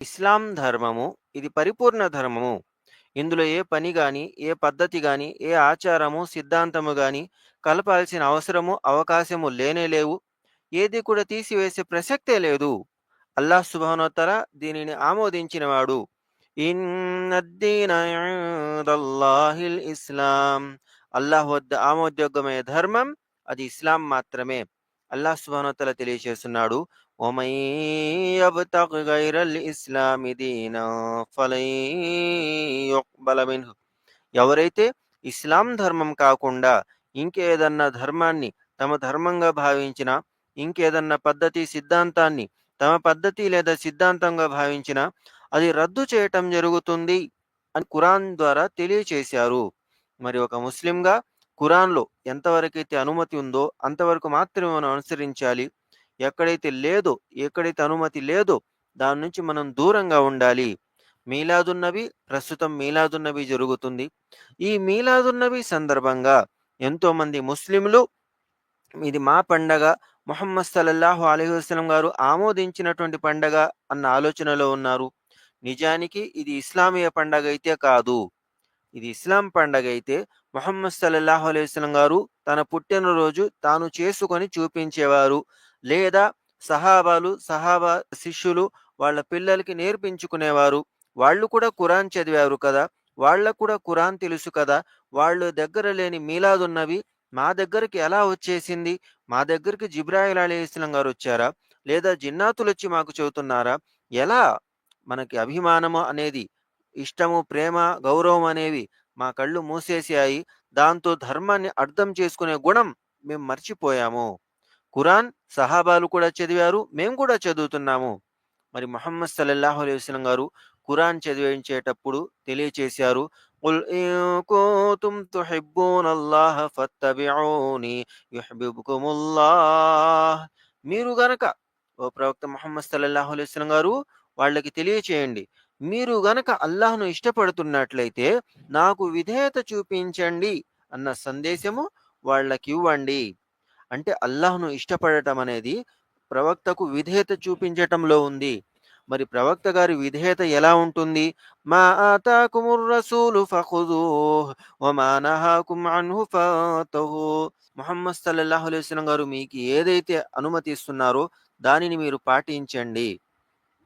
ఇస్లాం ధర్మము ఇది పరిపూర్ణ ధర్మము. ఇందులో ఏ పని గాని, ఏ పద్ధతి గాని, ఏ ఆచారము, సిద్ధాంతము గాని కలపాల్సిన అవసరము, అవకాశము లేనే లేవు. ఏది కూడా తీసివేసే ప్రసక్తే లేదు. అల్లాహ్ సుబ్హానహు వ తఆలా దీనిని ఆమోదించినవాడు. ఇన్నద్దీన ఇందల్లాహిల్ ఇస్లాం. అల్లాహ్ వద్ద ఆమోదయోగ్యమైన ధర్మం అది ఇస్లాం మాత్రమే. అల్లాహ్ సుబ్హానహు వ తఆలా తెలియజేస్తున్నాడు. ومن يبتغ غير الإسلام دينا فلن يقبل منه. ఎవరైతే ఇస్లాం ధర్మం కాకుండా ఇంకేదన్నా ధర్మాన్ని తమ ధర్మంగా భావించిన, ఇంకేదన్నా పద్ధతి సిద్ధాంతాన్ని తమ పద్ధతి లేదా సిద్ధాంతంగా భావించిన, అది రద్దు చేయటం జరుగుతుంది అని ఖురాన్ ద్వారా తెలియచేశారు. మరి ఒక ముస్లింగా ఖురాన్లో ఎంతవరకైతే అనుమతి ఉందో అంతవరకు మాత్రమే మనం అనుసరించాలి. ఎక్కడైతే లేదో, ఎక్కడైతే అనుమతి లేదో దాని నుంచి మనం దూరంగా ఉండాలి. మీలాదున్నబి ప్రస్తుతం మీలాదున్నబి జరుగుతుంది. ఈ మీలాదున్నబి సందర్భంగా ఎంతోమంది ముస్లింలు ఇది మా పండగ, ముహమ్మద్ సల్లల్లాహు అలైహి వసల్లం గారు ఆమోదించినటువంటి పండగ అన్న ఆలోచనలో ఉన్నారు. నిజానికి ఇది ఇస్లామీయ పండగ అయితే కాదు. ఇది ఇస్లాం పండగైతే ముహమ్మద్ సల్లల్లాహు అలైహి వసల్లం గారు తన పుట్టినరోజు తాను చేసుకొని చూపించేవారు. లేదా సహాబా శిష్యులు వాళ్ళ పిల్లలకి నేర్పించుకునేవారు. వాళ్ళు కూడా ఖురాన్ చదివారు కదా! వాళ్ళకు కూడా ఖురాన్ తెలుసు కదా! వాళ్ళ దగ్గర లేని మీలాదున్నవి మా దగ్గరికి ఎలా వచ్చేసింది? మా దగ్గరికి జిబ్రాయిల్ అలైహిస్సలాం గారొచ్చారా? లేదా జిన్నాతులొచ్చి మాకు చెబుతున్నారా? ఎలా? మనకి అభిమానము అనేది, ఇష్టము, ప్రేమ, గౌరవం అనేవి మా కళ్ళు మూసేశాయి. దాంతో ధర్మాన్ని అర్థం చేసుకునే గుణం మేము మర్చిపోయాము. ఖురాన్ సహాబాలు కూడా చదివారు. మేము కూడా చదువుతున్నాము. మరి ముహమ్మద్ సల్లల్లాహు అలైహి వసల్లం గారు ఖురాన్ చదివించేటప్పుడు తెలియచేశారు. "ఖుల్ ఇన్ కుంతుం తుహిబ్బూనల్లాహ ఫత్తబిఊని యుహ్బిబుకుముల్లాహ్." మీరు గనక ఓ ప్రవక్త ముహమ్మద్ సల్లల్లాహు అలైహి వసల్లం గారు వాళ్ళకి తెలియచేయండి. మీరు గనక అల్లాహ్‌ను ఇష్టపడుతున్నట్లయితే నాకు విధేయత చూపించండి అన్న సందేశము వాళ్ళకివ్వండి. అంటే అల్లాహ్‌ను ఇష్టపడటం అనేది ప్రవక్తకు విధేయత చూపించటంలో ఉంది. మరి ప్రవక్త గారి విధేయత ఎలా ఉంటుంది? మా ఆతాకుముర్ రసూలు ఫఖుదూహ్ వమా నహాకుం అన్హు ఫంతహూ. ముహమ్మద్ సల్లల్లాహు అలైహి వసల్లం గారు మీకు ఏదైతే అనుమతి ఇస్తున్నారో దానిని మీరు పాటించండి.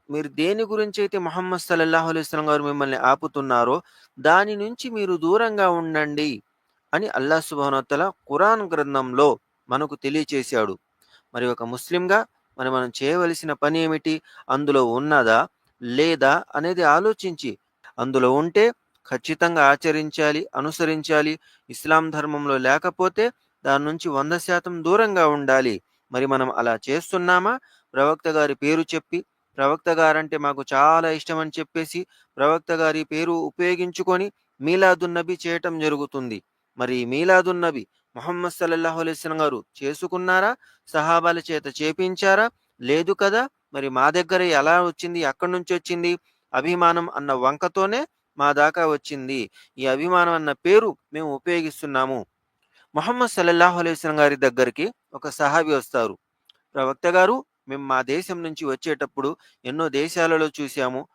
మీరు దేని గురించైతే ముహమ్మద్ సల్లల్లాహు అలైహి వసల్లం గారు మిమ్మల్ని ఆపుతున్నారో దాని నుంచి మీరు దూరంగా ఉండండి అని అల్లాహ్ సుబ్హానహు వ తఆలా ఖురాన్ గ్రంథంలో మనకు తెలియచేశాడు. మరి ఒక ముస్లింగా మనం చేయవలసిన పని ఏమిటి? అందులో ఉన్నదా? లేదా? అనేది ఆలోచించి అందులో ఉంటే ఖచ్చితంగా ఆచరించాలి, అనుసరించాలి. ఇస్లాం ధర్మంలో లేకపోతే దాని నుంచి 100% దూరంగా ఉండాలి. మరి మనం అలా చేస్తున్నామా? ప్రవక్త గారి పేరు చెప్పి, ప్రవక్త గారంటే మాకు చాలా ఇష్టమని చెప్పేసి, ప్రవక్త గారి పేరు ఉపయోగించుకొని మీలాదున్నబి చేయటం జరుగుతుంది. మరి ఈ మీలాదున్నబి ముహమ్మద్ సల్లల్లాహు అలైహి వసల్లం గారు చేసుకున్నారా? సహాబాల చేత చేపించారా? లేదు కదా! మరి మా దగ్గర ఎలా వచ్చింది? ఎక్కడి నుంచొచ్చింది? అభిమానం అన్న వంకతోనే మా దాకా వచ్చింది. ఈ అభిమానం అన్న పేరు మేము ఉపయోగిస్తున్నాము. ముహమ్మద్ సల్లల్లాహు అలైహి వసల్లం గారి దగ్గరికి ఒక సహాబీ వస్తారు. ప్రవక్త గారు, మేము మా దేశం నుంచి వచ్చేటప్పుడు ఎన్నో దేశాలలో చూసాము.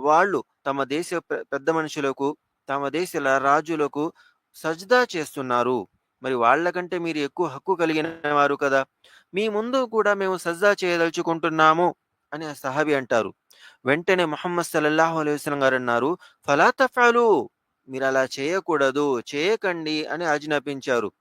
వాళ్ళు తమ దేశ పెద్ద మనుషులకు, తమ దేశాల రాజులకు సజ్దా చేస్తున్నారు. మరి వాళ్ళకంటే మీరు ఎక్కువ హక్కు కలిగిన వారు కదా! మీ ముందు కూడా మేము సజ్దా చేయదలుచుకుంటున్నాము అని ఆ సహాబీ అంటారు. వెంటనే ముహమ్మద్ సల్లల్లాహు అలైహి వసల్లం గారన్నారు, "ఫలా తఫ్అలూ." మీరలా చేయకూడదు, చేయకండి అని ఆజ్ఞాపించారు.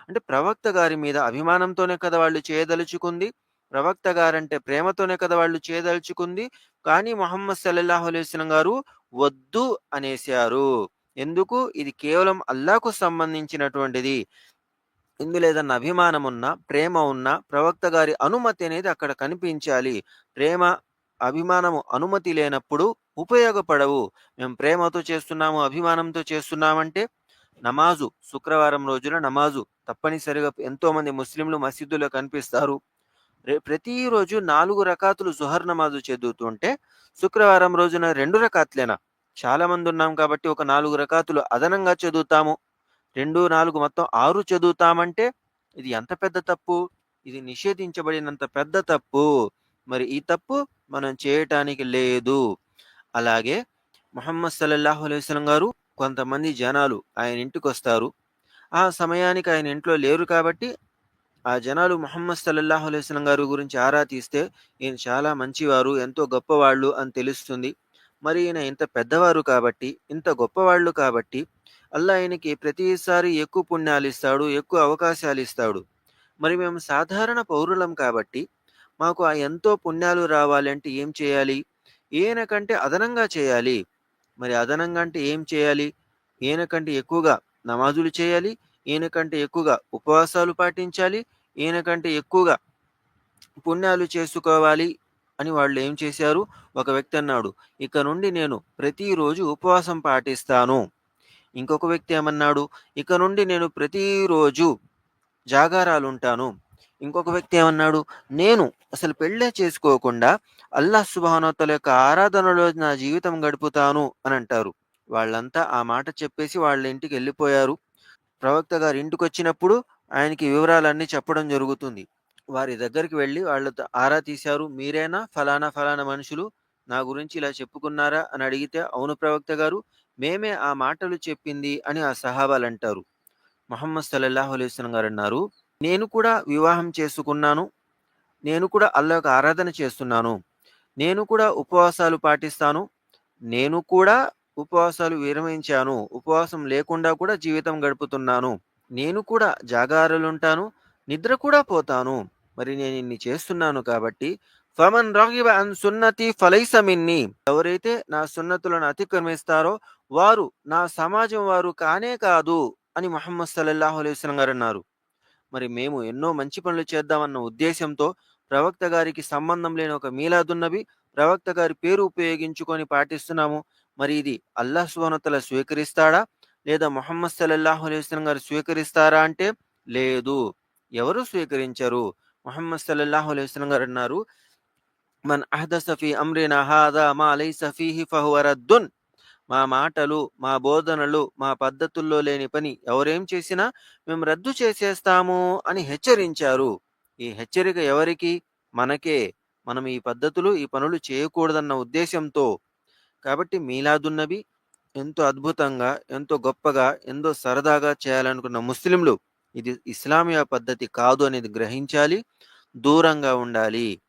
అంటే ప్రవక్త గారి మీద అభిమానంతోనే కదా వాళ్ళు చేయదలుచుకుంది. ప్రవక్త గారంటే ప్రేమతోనే కదా వాళ్ళు చేయదలుచుకుంది. కానీ ముహమ్మద్ సల్లల్లాహు అలైహి వసల్లం గారు వద్దు అనేశారు. ఎందుకు? ఇది కేవలం అల్లాహ్‌కు సంబంధించినటువంటిది. ఇందులో ఏదన్నా అభిమానం ఉన్నా, ప్రేమ ఉన్నా ప్రవక్త గారి అనుమతి అనేది అక్కడ కనిపించాలి. ప్రేమ, అభిమానము అనుమతి లేనప్పుడు ఉపయోగపడవు. మేము ప్రేమతో చేస్తున్నాము, అభిమానంతో చేస్తున్నామంటే నమాజు శుక్రవారం రోజున నమాజు తప్పనిసరిగా ఎంతోమంది ముస్లింలు మసీదులో కనిపిస్తారు. ప్రతిరోజు 4 రకాతులు జుహర్ నమాజు చదువుతుంటే శుక్రవారం రోజున 2 రకాతులేనా? చాలా మంది ఉన్నాం కాబట్టి ఒక 4 రకాతులు అదనంగా చదువుతాము. 2, 4 మొత్తం 6 చదువుతామంటే ఇది ఎంత పెద్ద తప్పు? ఇది నిషేధించబడినంత పెద్ద తప్పు. మరి ఈ తప్పు మనం చేయటానికి లేదు. అలాగే ముహమ్మద్ సల్లల్లాహు అలైహి వసల్లం గారు కొంతమంది జనాలు ఆయన ఇంటికొస్తారు. ఆ సమయానికి ఆయన ఇంట్లో లేరు కాబట్టి ఆ జనాలు ముహమ్మద్ సల్లల్లాహు అలైహి వసల్లం గారి గురించి ఆరా తీస్తే ఈయన చాలా మంచివారు, ఎంతో గొప్పవాళ్ళు అని తెలుస్తుంది. మరి ఈయన ఇంత పెద్దవారు కాబట్టి, ఇంత గొప్పవాళ్ళు కాబట్టి అల్లా ఆయనకి ప్రతిసారి ఎక్కువ పుణ్యాలిస్తాడు, ఎక్కువ అవకాశాలిస్తాడు. మరి మేము సాధారణ పౌరులం కాబట్టి మాకు ఆ ఎంతో పుణ్యాలు రావాలంటే ఏం చేయాలి? ఈయన కంటే అదనంగా చేయాలి. మరి అదనంగా అంటే ఏం చేయాలి? ఈయన కంటే ఎక్కువగా నమాజులు చేయాలి. ఈయన కంటే ఎక్కువగా ఉపవాసాలు పాటించాలి. ఈయన కంటే ఎక్కువగా పుణ్యాలు చేసుకోవాలి అని వాళ్ళు ఏం చేశారు? ఒక వ్యక్తి అన్నాడు, "ఇక నుండి నేను ప్రతిరోజు ఉపవాసం పాటిస్తాను." ఇంకొక వ్యక్తి ఏమన్నాడు? "ఇక నుండి నేను ప్రతిరోజు జాగారాలుంటాను." ఇంకొక వ్యక్తి ఏమన్నాడు? "నేను అసలు పెళ్ళే చేసుకోకుండా అల్లాహ్ సుబ్హానహు వ తఆలా యొక్క ఆరాధనలో నా జీవితం గడుపుతాను" అని అంటారు. వాళ్ళంతా ఆ మాట చెప్పేసి వాళ్ళ ఇంటికెళ్ళిపోయారు. ప్రవక్త గారి ఇంటికొచ్చినప్పుడు ఆయనకి వివరాలన్నీ చెప్పడం జరుగుతుంది. వారి దగ్గరికి వెళ్లి వాళ్ళతో ఆరా తీశారు. "మీరేనా ఫలానా ఫలానా మనుషులు? నా గురించి ఇలా చెప్పుకున్నారా?" అని అడిగితే, "అవును ప్రవక్త గారు, మేమే ఆ మాటలు చెప్పింది" అని ఆ సహాబాలంటారు. ముహమ్మద్ సల్లల్లాహు అలైహి వసల్లం గారన్నారు, "నేను కూడా వివాహం చేసుకున్నాను. నేను కూడా అల్లా యొక్క ఆరాధన చేస్తున్నాను. నేను కూడా ఉపవాసాలు పాటిస్తాను. నేను కూడా ఉపవాసాలు విరమించాను. ఉపవాసం లేకుండా కూడా జీవితం గడుపుతున్నాను. నేను కూడా జాగారాలుంటాను. నిద్ర కూడా పోతాను. మరి నేనిన్ని చేస్తున్నాను కాబట్టి ఫమన్ రగిబ అన్ సున్నతి ఫలైస మిన్నీ. ఎవరైతే నా సున్నతులను అతిక్రమిస్తారో వారు నా సమాజం వారు కానే కాదు" అని ముహమ్మద్ సల్లల్లాహు అలైహి వసల్లం గారన్నారు. మరి మేము ఎన్నో మంచి పనులు చేద్దామన్న ఉద్దేశ్యంతో ప్రవక్త గారికి సంబంధం లేని ఒక మీలాదున్నబి ప్రవక్త గారి పేరు ఉపయోగించుకొని పాటిస్తున్నాము. మరి ఇది అల్లాహ్ సుబ్హానహు వ తఆలా స్వీకరిస్తాడా? లేదా ముహమ్మద్ సల్లల్లాహు అలైహి వసల్లం గారు స్వీకరిస్తారా అంటే లేదు. ఎవరు స్వీకరించరు. ముహమ్మద్ సల్లల్లాహు అలైహి వసల్లం గారు అన్నారు, "మన్ అహదస ఫీ అమ్రినా హాదా మా లైస ఫీహి ఫహువ రద్దున్." మా మాటలు, మా బోధనలు, మా పద్ధతుల్లో లేని పని ఎవరేం చేసినా మేము రద్దు చేసేస్తాము అని హెచ్చరించారు. ఈ హెచ్చరిక ఎవరికి? మనకే. మనం ఈ పద్ధతులు, ఈ పనులు చేయకూడదన్న ఉద్దేశ్యంతో. కాబట్టి మీలాదున్నబి ఎంతో అద్భుతంగా, ఎంతో గొప్పగా, ఎంతో సరదాగా చేయాలనుకున్న ముస్లింలు ఇది ఇస్లామీయ పద్ధతి కాదు అనేది గ్రహించాలి. దూరంగా ఉండాలి.